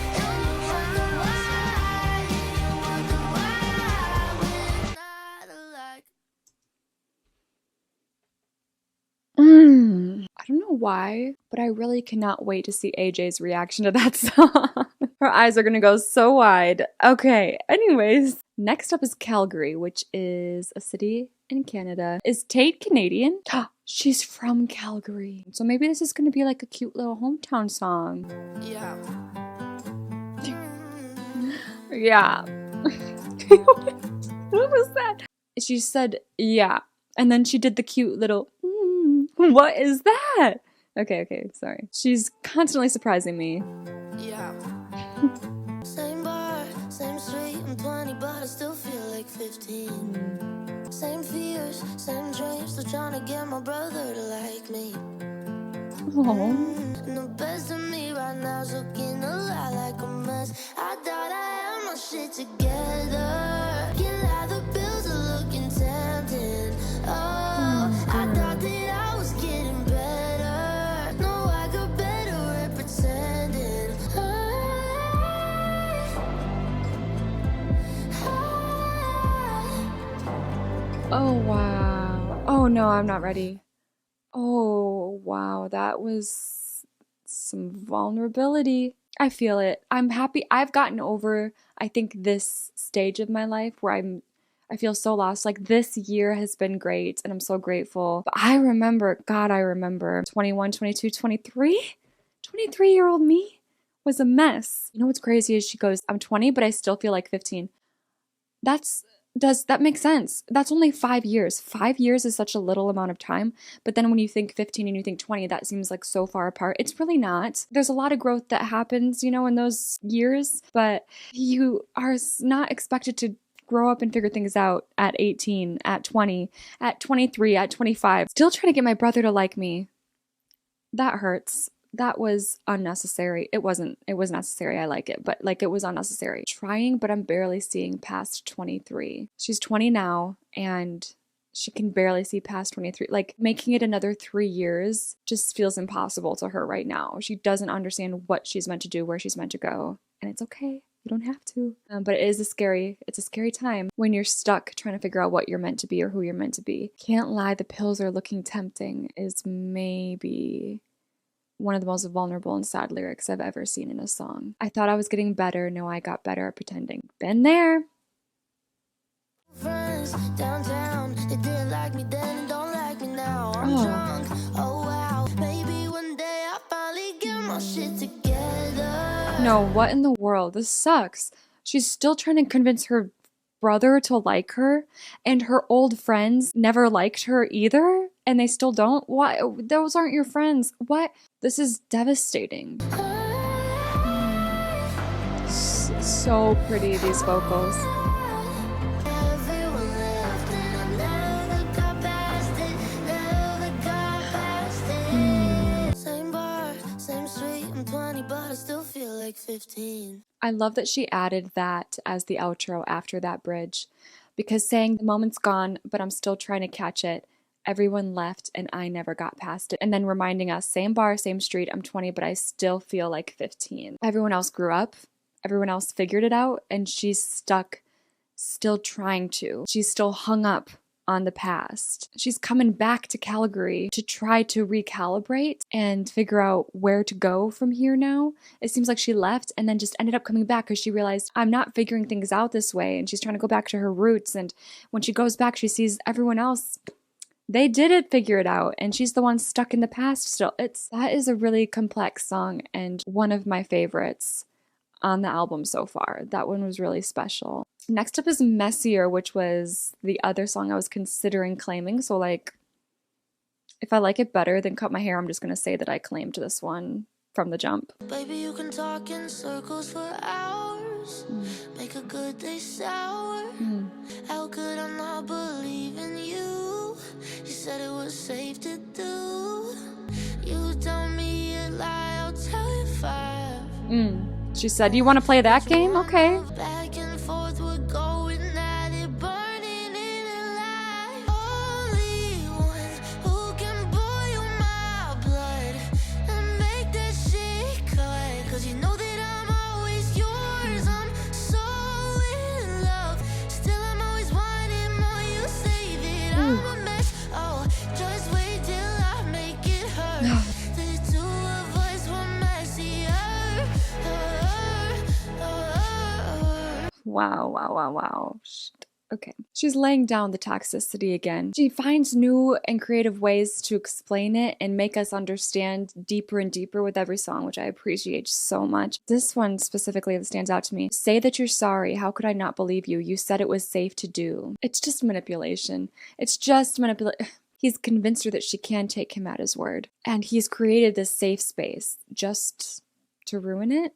Speaker 1: I don't know why, but I really cannot wait to see AJ's reaction to that song. Her eyes are gonna go so wide. Okay, anyways. Next up is Calgary, which is a city in Canada. Is Tate Canadian? She's from Calgary. So maybe this is gonna be like a cute little hometown song.
Speaker 2: Yeah.
Speaker 1: Yeah. What was that? She said, yeah. And then she did the cute little, What is that? Okay, sorry. She's constantly surprising me.
Speaker 2: Yeah. Same bar, same street, I'm 20, but I still feel like 15. Same fears, same dreams, still trying to get my brother to like me.
Speaker 1: Aww.
Speaker 2: And the best of me right now's looking a lot like a mess. I thought I had my shit together. Can't lie, the bills are looking tempting. Oh, I thought that I was getting better. No, I got better at pretending.
Speaker 1: Oh, wow. Oh, no, I'm not ready. Oh, wow. That was some vulnerability. I feel it. I'm happy. I've gotten over, I think, this stage of my life where I feel so lost. Like this year has been great and I'm so grateful. But I remember, God, I remember 21, 22, 23. 23-year-old me was a mess. You know what's crazy is she goes, I'm 20, but I still feel like 15. Does that make sense? That's only 5 years. 5 years is such a little amount of time. But then when you think 15 and you think 20, that seems like so far apart. It's really not. There's a lot of growth that happens, in those years, but you are not expected to grow up and figure things out at 18, at 20, at 23, at 25. Still trying to get my brother to like me. That hurts. That was unnecessary. It was necessary. I like it, but it was unnecessary. Trying, but I'm barely seeing past 23. She's 20 now and she can barely see past 23. Making it another 3 years just feels impossible to her right now. She doesn't understand what she's meant to do, where she's meant to go, and it's okay. You don't have to. But it's a scary time when you're stuck trying to figure out what you're meant to be or who you're meant to be. Can't lie, the pills are looking tempting is maybe one of the most vulnerable and sad lyrics I've ever seen in a song. I thought I was getting better. No, I got better at pretending. Been there.
Speaker 2: Friends downtown, they didn't like me then and don't like me now. I'm drunk, oh wow. Maybe one day I'll finally get my shit together.
Speaker 1: No, what in the world? This sucks. She's still trying to convince her brother to like her, and her old friends never liked her either, and they still don't? Why? Those aren't your friends. What? This is devastating. So pretty, these vocals.
Speaker 2: Everyone left and I never got past it, never got past it. Same bar, same street, I'm 20 but I still feel like 15.
Speaker 1: I love that she added that as the outro after that bridge, because saying the moment's gone, but I'm still trying to catch it. Everyone left and I never got past it. And then reminding us, same bar, same street, I'm 20, but I still feel like 15. Everyone else grew up. Everyone else figured it out. And she's stuck, still trying to. She's still hung up on the past. She's coming back to Calgary to try to recalibrate and figure out where to go from here now. It seems like she left and then just ended up coming back because she realized, I'm not figuring things out this way. And she's trying to go back to her roots. And when she goes back, she sees everyone else, they did figure it out, and she's the one stuck in the past still. That is a really complex song and one of my favorites on the album so far. That one was really special. Next up is Messier, which was the other song I was considering claiming. So if I like it better than Cut My Hair, I'm just going to say that I claimed this one from the jump.
Speaker 2: Baby, you can talk in circles for hours, make a good day sour. How could I not believe in you? You said it was safe to do. You tell me a lie, I'll tell you 5.
Speaker 1: She said, you want to play that game? Okay.
Speaker 2: Back and forth, we're going at it, burning in a lie. Only one who can boil my blood and make that shit cut. 'Cause you know that I'm always yours. I'm so in love. Still, I'm always wanting more. You say that I'm a mess. Oh, just wait till I make it hurt. The two of us were messier.
Speaker 1: Wow. Okay. She's laying down the toxicity again. She finds new and creative ways to explain it and make us understand deeper and deeper with every song, which I appreciate so much. This one specifically that stands out to me. Say that you're sorry. How could I not believe you? You said it was safe to do. It's just manipulation. He's convinced her that she can take him at his word. And he's created this safe space just to ruin it.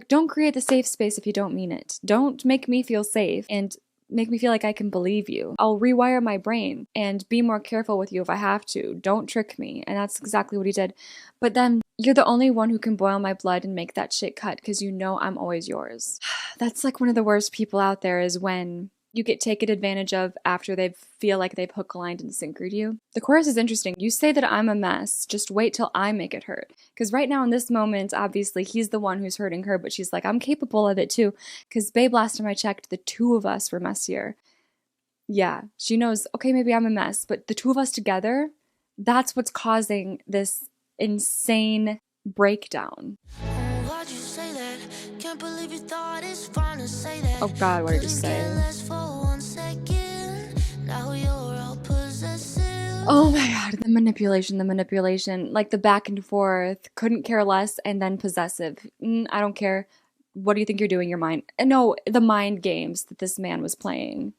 Speaker 1: Don't create the safe space if you don't mean it. Don't make me feel safe and make me feel like I can believe you. I'll rewire my brain and be more careful with you if I have to. Don't trick me. And that's exactly what he did. But then you're the only one who can boil my blood and make that shit cut because you know I'm always yours. That's one of the worst people out there is when you get taken advantage of after they feel like they've hook, lined, and sinkered you. The chorus is interesting. You say that I'm a mess. Just wait till I make it hurt. Because right now in this moment, obviously, he's the one who's hurting her, but she's like, I'm capable of it too. Because babe, last time I checked, the two of us were messier. Yeah, she knows, okay, maybe I'm a mess, but the two of us together, that's what's causing this insane breakdown.
Speaker 2: Why'd you say that? Can't believe you thought it's fun to say that.
Speaker 1: Oh God, what did you
Speaker 2: Couldn't
Speaker 1: say?
Speaker 2: care less for 1 second. Now you're all possessive.
Speaker 1: Oh my God, the manipulation, like the back and forth, couldn't care less, and then possessive. I don't care. What do you think you're doing? Your mind? No, the mind games that this man was playing.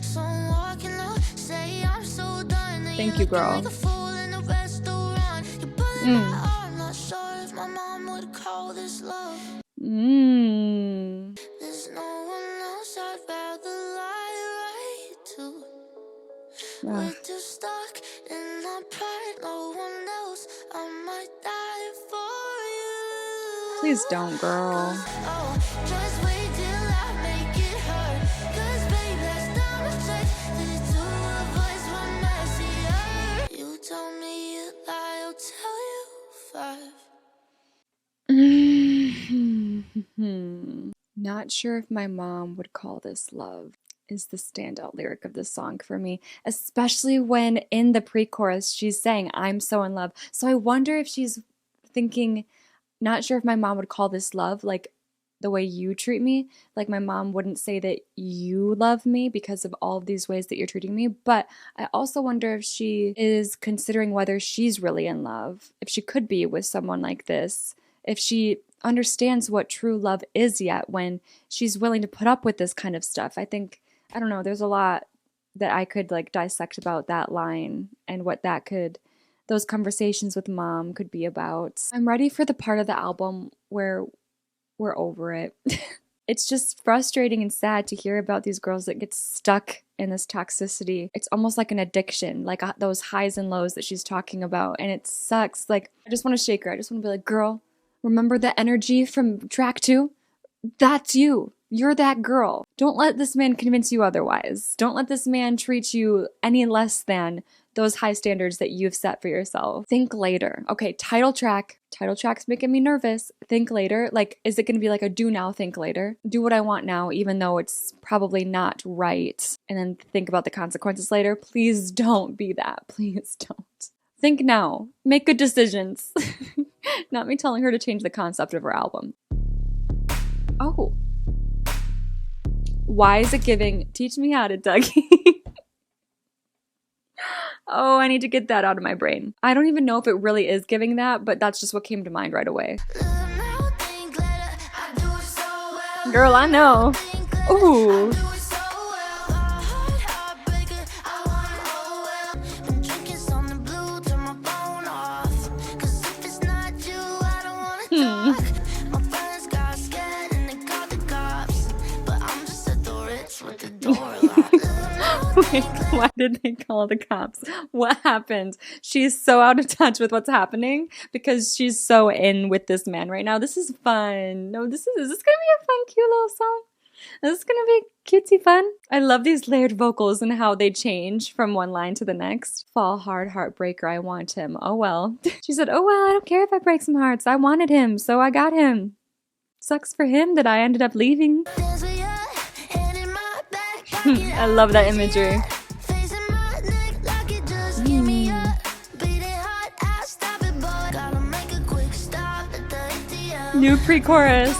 Speaker 2: So I'm walking out, say I'm so done. Then
Speaker 1: Thank
Speaker 2: you're
Speaker 1: you,
Speaker 2: looking
Speaker 1: girl.
Speaker 2: like a fool in a restaurant. You're pulling my arm, not sure if my mom would call this love. There's no one else I'd rather lie right to. We're too stuck in our pride. No one else, I might die for you.
Speaker 1: Please don't, girl.
Speaker 2: Oh, just wait till I make it hurt. 'Cause babe, last time I checked, the two of us were messier. You told me you lie, I'll tell you 5.
Speaker 1: Not sure if my mom would call this love is the standout lyric of this song for me, especially when in the pre-chorus she's saying, I'm so in love. So I wonder if she's thinking, not sure if my mom would call this love, like the way you treat me. Like my mom wouldn't say that you love me because of all of these ways that you're treating me. But I also wonder if she is considering whether she's really in love, if she could be with someone like this, if she understands what true love is yet when she's willing to put up with this kind of stuff. I think, I don't know, there's a lot that I could like dissect about that line and what that could, those conversations with mom could be about. I'm ready for the part of the album where we're over it. It's just frustrating and sad to hear about these girls that get stuck in this toxicity. It's almost like an addiction, like those highs and lows that she's talking about. And it sucks. Like, I just want to shake her. I just want to be like, girl, remember the energy from track 2? That's you. You're that girl. Don't let this man convince you otherwise. Don't let this man treat you any less than those high standards that you've set for yourself. Think later. Okay, title track. Title track's making me nervous. Think later. Like, is it going to be like a do now, think later? Do what I want now, even though it's probably not right. And then think about the consequences later. Please don't be that. Please don't. Think now. Make good decisions. Not me telling her to change the concept of her album. Oh. Why is it giving? Teach me how to Dougie. Oh, I need to get that out of my brain. I don't even know if it really is giving that, but that's just what came to mind right away. Girl, I know. Ooh. Wait, why did they call the cops? What happened? She's so out of touch with what's happening because she's so in with this man right now. This is fun. No, is this gonna be a fun, cute little song? Is this gonna be cutesy fun? I love these layered vocals and how they change from one line to the next. Fall hard, heartbreaker, I want him. Oh well. She said, oh well, I don't care if I break some hearts. I wanted him, so I got him. Sucks for him that I ended up leaving. I love that imagery. New pre-chorus.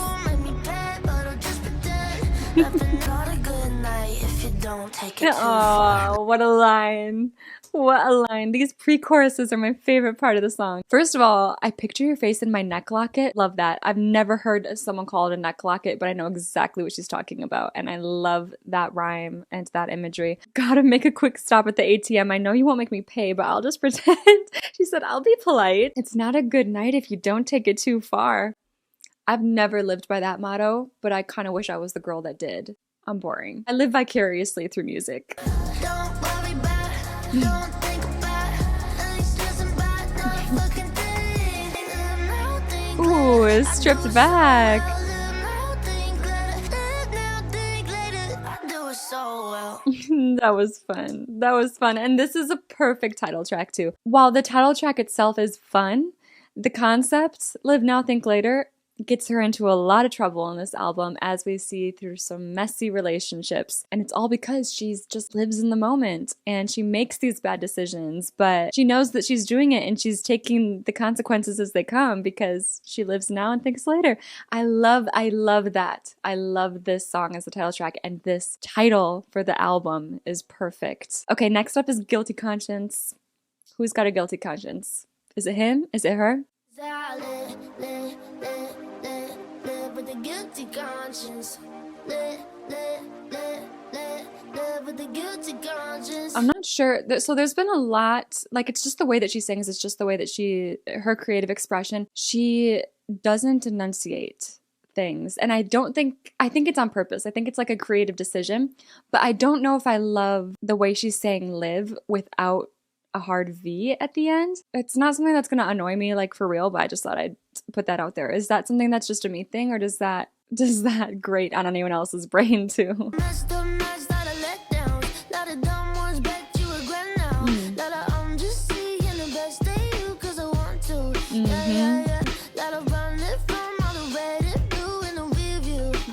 Speaker 1: Oh, what a line. What a line. These pre-choruses are my favorite part of the song. First of all, I picture your face in my neck locket. Love that. I've never heard someone call it a neck locket, but I know exactly what she's talking about. And I love that rhyme and that imagery. Gotta make a quick stop at the ATM. I know you won't make me pay, but I'll just pretend. She said, I'll be polite. It's not a good night if you don't take it too far. I've never lived by that motto, but I kind of wish I was the girl that did. I'm boring. I live vicariously through music.
Speaker 2: Don't worry about it. Don't think about it. At least listen about no fucking thing.
Speaker 1: Ooh, it's stripped back. That was fun. That was fun. And this is a perfect title track too. While the title track itself is fun, the concept, Live Now, Think Later, gets her into a lot of trouble in this album, as we see through some messy relationships. And it's all because she's just lives in the moment and she makes these bad decisions, but she knows that she's doing it and she's taking the consequences as they come because she lives now and thinks later. I love that. I love this song as the title track, and this title for the album is perfect. Okay, next up is Guilty Conscience. Who's got a guilty conscience? Is it him? Is it her?
Speaker 2: Live with a guilty conscience. Live with a guilty conscience.
Speaker 1: I'm not sure. So there's been a lot, like, it's just the way that she sings. It's just the way that her creative expression. She doesn't enunciate things. And I think it's on purpose. I think it's like a creative decision. But I don't know if I love the way she's saying live without a hard V at the end. It's not something that's going to annoy me, like, for real, but I just thought I'd put that out there. Is that something that's just a me thing, or does that grate on anyone else's brain too?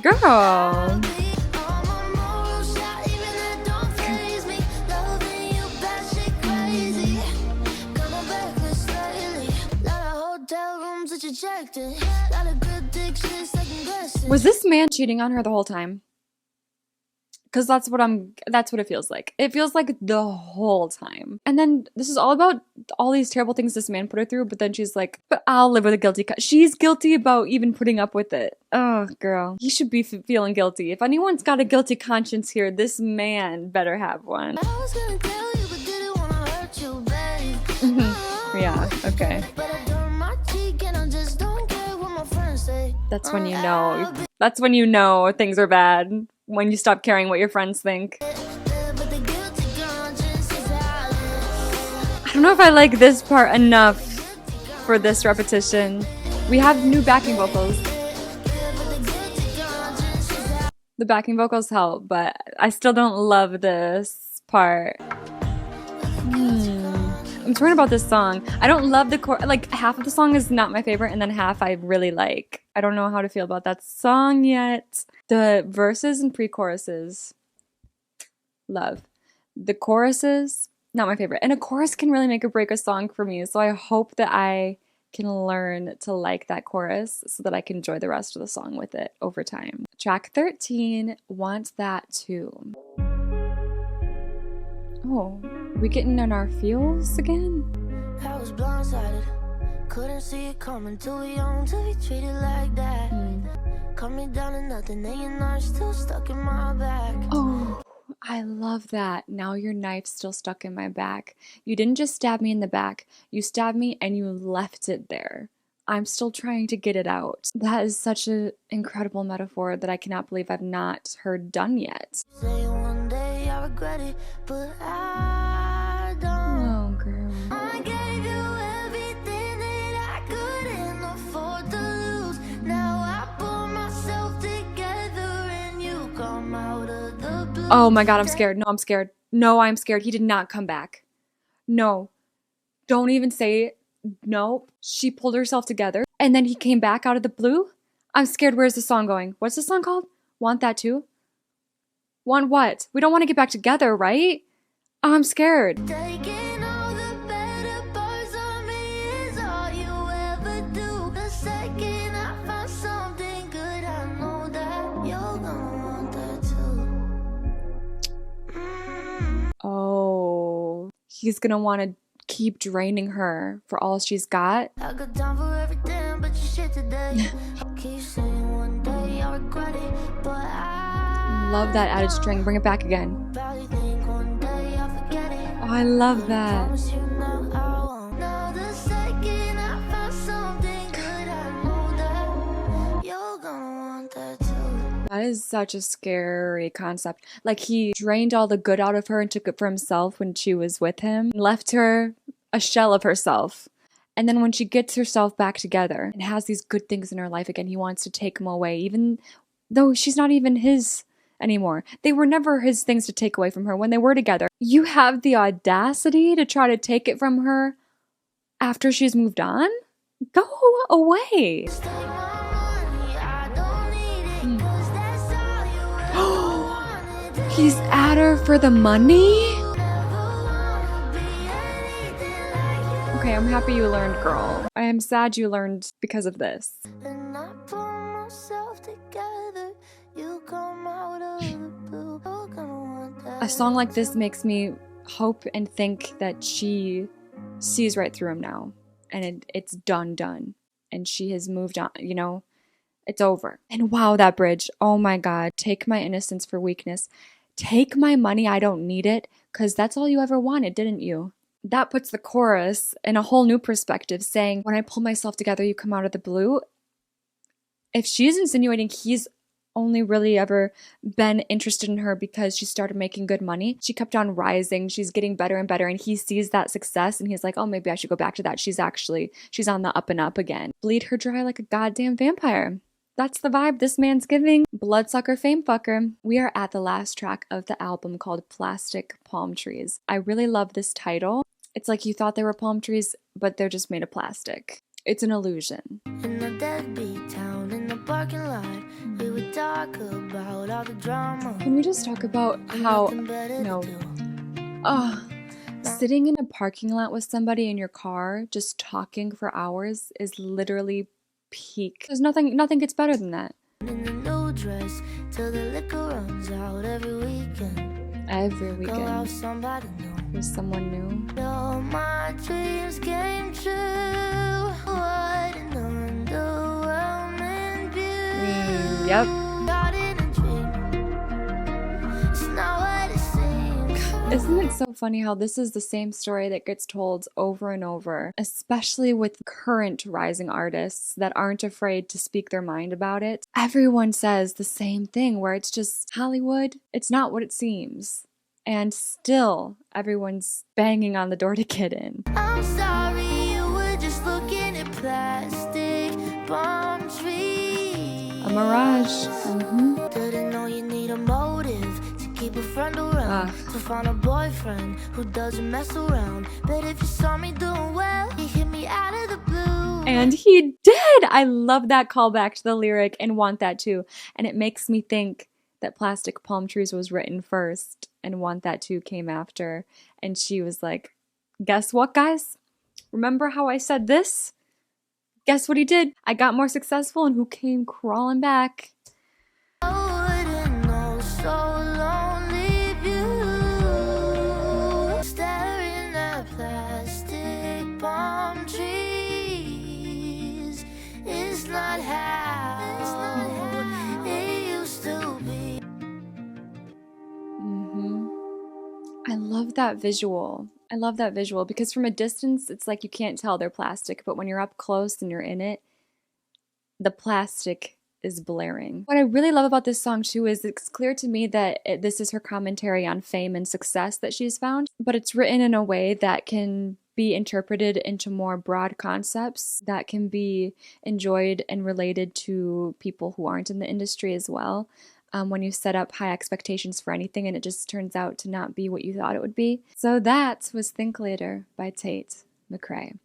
Speaker 1: Girl. Was this man cheating on her the whole time? Because that's what it feels like. It feels like the whole time. And then this is all about all these terrible things this man put her through, but then she's like, but I'll live with a guilty conscience. She's guilty about even putting up with it. Oh, girl. He should be feeling guilty. If anyone's got a guilty conscience here, this man better have one.
Speaker 2: I was gonna tell you, but didn't wanna hurt you, babe.
Speaker 1: Yeah, okay.
Speaker 2: But I turned my cheek and I just don't care what my friends say.
Speaker 1: That's when you know. That's when you know things are bad. When you stop caring what your friends think. I don't know if I like this part enough for this repetition. We have new backing vocals. The backing vocals help, but I still don't love this part. I'm torn about this song. I don't love the chorus. Like, half of the song is not my favorite, and then half I really like. I don't know how to feel about that song yet. The verses and pre-choruses, love. The choruses, not my favorite. And a chorus can really make or break a song for me, so I hope that I can learn to like that chorus so that I can enjoy the rest of the song with it over time. Track 13, Want That Too. Oh, we getting in our feels again?
Speaker 2: I was blindsided, couldn't see it coming, too young to be treated like that. Cut me down to nothing, and your knife's still stuck in my back.
Speaker 1: Oh, I love that. Now your knife's still stuck in my back. You didn't just stab me in the back. You stabbed me and you left it there. I'm still trying to get it out. That is such an incredible metaphor that I cannot believe I've not heard done yet.
Speaker 2: Say one day I regret it, but I don't.
Speaker 1: Oh, girl.
Speaker 2: I gave you everything that I couldn't afford to lose. Now I pull myself together and you come out of the blue.
Speaker 1: Oh my God, I'm scared. No, I'm scared. No, I'm scared. He did not come back. No. Don't even say it. No. She pulled herself together and then he came back out of the blue? I'm scared. Where's the song going? What's the song called? Want That Too? Want what? We don't want to get back together, right? Oh, I'm scared.
Speaker 2: Taking all the better parts of me is all you ever do. The second I find something good, I know that you're gonna want that too.
Speaker 1: Oh, he's gonna want to keep draining her for all she's got.
Speaker 2: I got time for everything but your shit today. Keep saying one day I regret it, but I
Speaker 1: Love that added string. Bring it back again.
Speaker 2: probably think one day I'll forget it.
Speaker 1: Oh, I love that.
Speaker 2: Promise you now I won't. Now the second I find something good, I know that you're gonna want that too.
Speaker 1: That is such a scary concept. Like, he drained all the good out of her and took it for himself when she was with him, left her a shell of herself. And then when she gets herself back together and has these good things in her life again, he wants to take them away, even though she's not even his anymore. They were never his things to take away from her when they were together. You have the audacity to try to take it from her after she's moved on? Go away.
Speaker 2: Take my
Speaker 1: He's at her for the money? Okay, I'm happy you learned, girl. I am sad you learned because of this.
Speaker 2: And I pull myself together, you come out of the blue. You're gonna want that.
Speaker 1: A song like this makes me hope and think that she sees right through him now. And it's done. And she has moved on, you know? It's over. And wow, that bridge. Oh my God. Take my innocence for weakness. Take my money, I don't need it. Because that's all you ever wanted, didn't you? That puts the chorus in a whole new perspective, saying, when I pull myself together, you come out of the blue. If she's insinuating he's only really ever been interested in her because she started making good money, she kept on rising, she's getting better and better, and he sees that success and he's like, oh, maybe I should go back to that. She's on the up and up again. Bleed her dry like a goddamn vampire. That's the vibe this man's giving. Bloodsucker, fame fucker. We are at the last track of the album called Plastic Palm Trees. I really love this title. It's like you thought they were palm trees, but they're just made of plastic. It's an illusion.
Speaker 2: In a deadbeat town, in the parking lot, we would talk about all the drama.
Speaker 1: Can we just talk about how, sitting in a parking lot with somebody in your car, just talking for hours is literally peak. There's nothing gets better than that.
Speaker 2: In the new dress, till the liquor runs out every weekend.
Speaker 1: Every
Speaker 2: Go out
Speaker 1: weekend.
Speaker 2: somebody new.
Speaker 1: There's someone new.
Speaker 2: All my dreams came true. What an underwhelming view.
Speaker 1: Yep.
Speaker 2: Got in a dream. It's not what it seems.
Speaker 1: Isn't it so funny how this is the same story that gets told over and over, especially with current rising artists that aren't afraid to speak their mind about it? Everyone says the same thing, where it's just Hollywood, it's not what it seems. And still, everyone's banging on the door to get in.
Speaker 2: I'm sorry, you were just looking at plastic palm trees.
Speaker 1: A mirage.
Speaker 2: Didn't know you need a motive to keep a friend around, to find a boyfriend who doesn't mess around. But if you saw me doing well, you hit me out of the blue.
Speaker 1: And he did! I love that callback to the lyric and want that too. And it makes me think that Plastic Palm Trees was written first and Want That Too came after. And she was like, guess what, guys? Remember how I said this? Guess what he did? I got more successful, and who came crawling back?
Speaker 2: I wouldn't know so lonely view. Staring at plastic palm trees. It's not how it used to be.
Speaker 1: I love that visual. I love that visual because from a distance, it's like you can't tell they're plastic, but when you're up close and you're in it, the plastic is blaring. What I really love about this song too is it's clear to me that this is her commentary on fame and success that she's found, but it's written in a way that can be interpreted into more broad concepts that can be enjoyed and related to people who aren't in the industry as well. When you set up high expectations for anything and it just turns out to not be what you thought it would be. So that was Think Later by Tate McRae.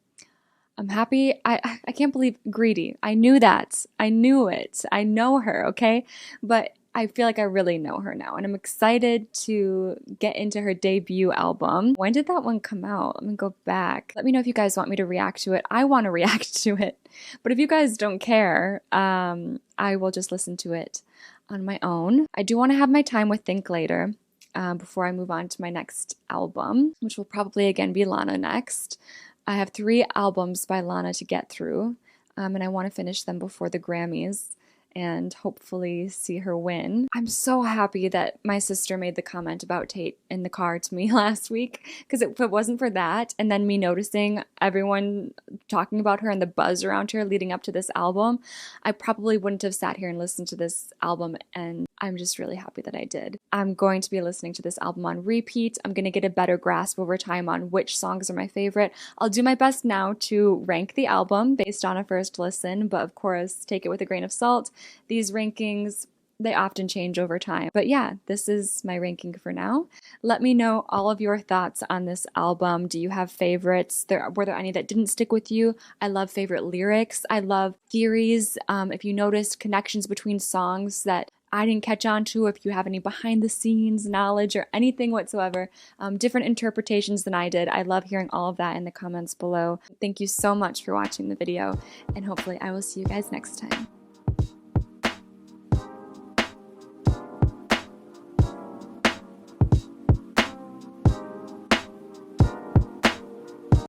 Speaker 1: I'm happy. I can't believe Greedy. I knew that. I knew it. I know her, okay? But I feel like I really know her now, and I'm excited to get into her debut album. When did that one come out? Let me go back. Let me know if you guys want me to react to it. I want to react to it. But if you guys don't care, I will just listen to it on my own. I do want to have my time with Think Later before I move on to my next album, which will probably again be Lana next. I have 3 albums by Lana to get through, and I want to finish them before the Grammys and hopefully see her win. I'm so happy that my sister made the comment about Tate in the car to me last week, because if it wasn't for that and then me noticing everyone talking about her and the buzz around her leading up to this album, I probably wouldn't have sat here and listened to this album, and I'm just really happy that I did. I'm going to be listening to this album on repeat. I'm going to get a better grasp over time on which songs are my favorite. I'll do my best now to rank the album based on a first listen, but of course, take it with a grain of salt. These rankings, they often change over time. But yeah, this is my ranking for now. Let me know all of your thoughts on this album. Do you have favorites? Were there any that didn't stick with you? I love favorite lyrics. I love theories. If you noticed connections between songs that I didn't catch on to, if you have any behind the scenes knowledge or anything whatsoever, different interpretations than I did. I love hearing all of that in the comments below. Thank you so much for watching the video, and hopefully I will see you guys next time.